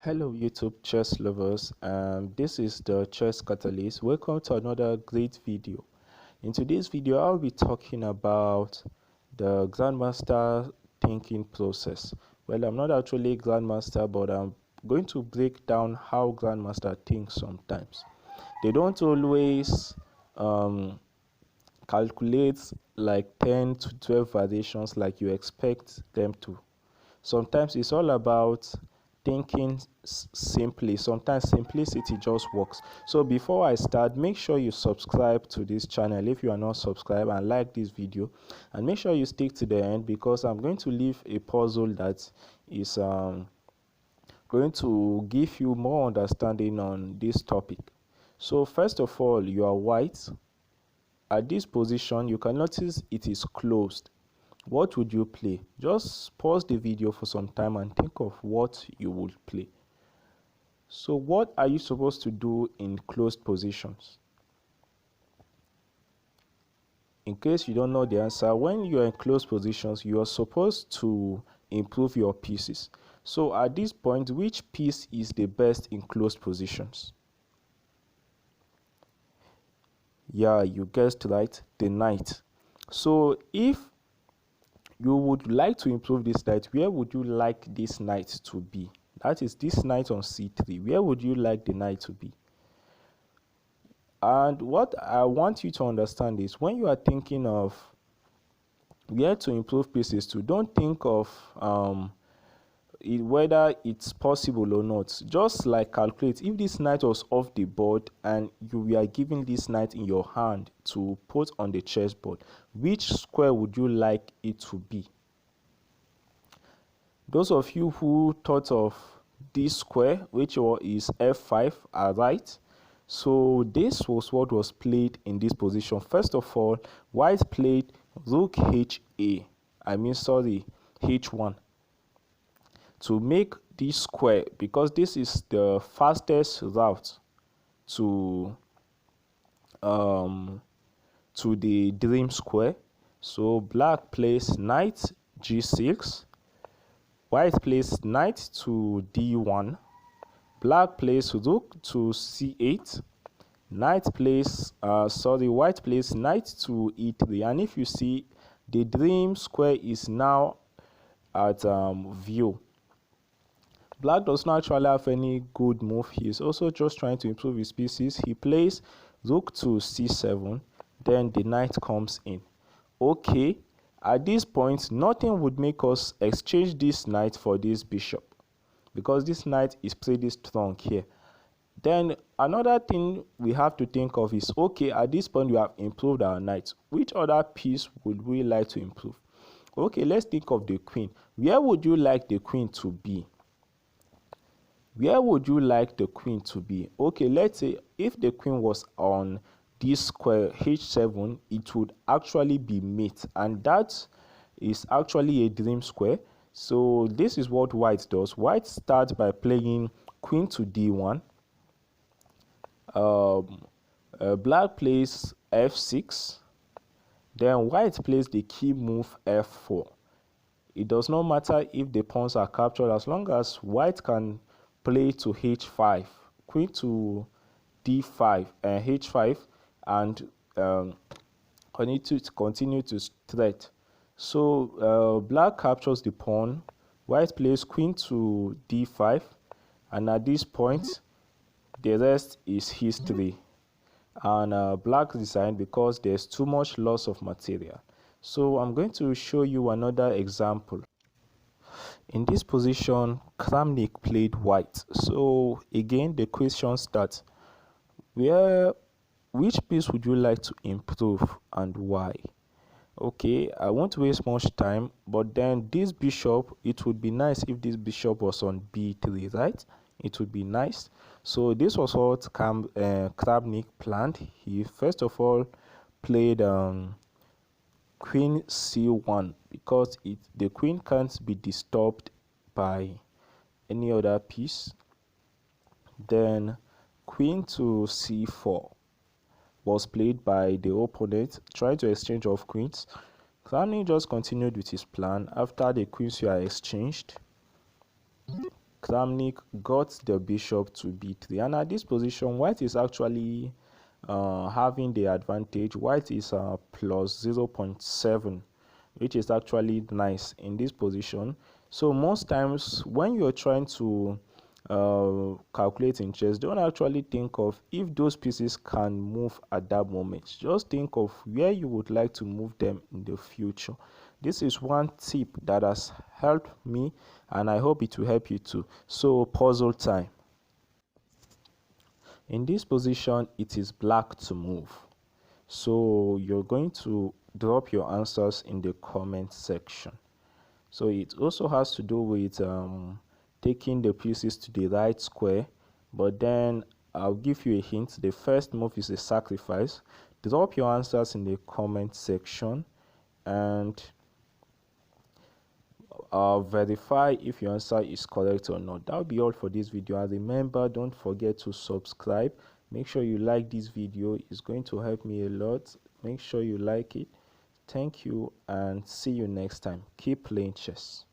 Hello YouTube chess lovers, this is the Chess Catalyst. Welcome to another great video. In today's video I'll be talking about the grandmaster thinking process. Well, I'm not actually a grandmaster, but I'm going to break down how grandmaster thinks sometimes. They don't always calculate like 10 to 12 variations like you expect them to. Sometimes it's all about thinking simply. Sometimes simplicity just works. So before I start, make sure you subscribe to this channel if you are not subscribed, and like this video, and make sure you stick to the end because I'm going to leave a puzzle that is going to give you more understanding on this topic. So first of all, you are white. At this position you can notice it is closed. What would you play? Just pause the video for some time and think of what you would play. So what are you supposed to do in closed positions? In case you don't know the answer, when you are in closed positions, you are supposed to improve your pieces. So at this point, which piece is the best in closed positions? Yeah, you guessed right, the knight. So if you would like to improve this knight, where would you like this knight to be? That is this knight on c3. Where would you like the knight to be? And what I want you to understand is when you are thinking of where to improve pieces to, don't think of whether it's possible or not. Just like calculate, if this knight was off the board and you were given this knight in your hand to put on the chessboard, which square would you like it to be? Those of you who thought of this square, which is f5, are right. So this was what was played in this position. First of all, white played rook h1 to make this square, because this is the fastest route to the dream square. So black plays knight g6, white plays knight to d1, black plays rook to c8, white plays knight to e3, and if you see, the dream square is now at view. Black does not actually have any good move. He is also just trying to improve his pieces. He plays rook to c7, then the knight comes in. Okay, at this point nothing would make us exchange this knight for this bishop, because this knight is pretty strong here. Then another thing we have to think of is, okay, at this point we have improved our knight. Which other piece would we like to improve? Okay, let's think of the queen. Where would you like the queen to be? Where would you like the queen to be? Okay, let's say if the queen was on this square h7, it would actually be mate, and that is actually a dream square. So this is what white does. White starts by playing queen to d1. Black plays f6. Then white plays the key move f4. It does not matter if the pawns are captured, as long as white can play to h5, queen to d5 and h5, and continue to threat. So black captures the pawn, white plays queen to d5, and at this point the rest is history, and black resigned because there's too much loss of material. So I'm going to show you another example. In this position, Kramnik played white. So again, the question starts, which piece would you like to improve and why? Okay, I won't waste much time, but then this bishop, it would be nice if this bishop was on b3, right? It would be nice. So this was what Kramnik planned. He first of all played queen c1, because the queen can't be disturbed by any other piece. Then queen to c4 was played by the opponent, trying to exchange of queens. Kramnik just continued with his plan. After the queens were exchanged, Kramnik got the bishop to b3, and at this position white is actually having the advantage. White is plus 0.7, which is actually nice in this position. So most times when you're trying to calculate in chess, don't actually think of if those pieces can move at that moment. Just think of where you would like to move them in the future. This is one tip that has helped me, and I hope it will help you too. So puzzle time. In this position, it is black to move. So you're going to drop your answers in the comment section. So it also has to do with taking the pieces to the right square, but then I'll give you a hint. The first move is a sacrifice. Drop your answers in the comment section and verify if your answer is correct or not. That'll be all for this video, and remember, don't forget to subscribe. Make sure you like this video. It's going to help me a lot. Make sure you like it. Thank you and see you next time. Keep playing chess.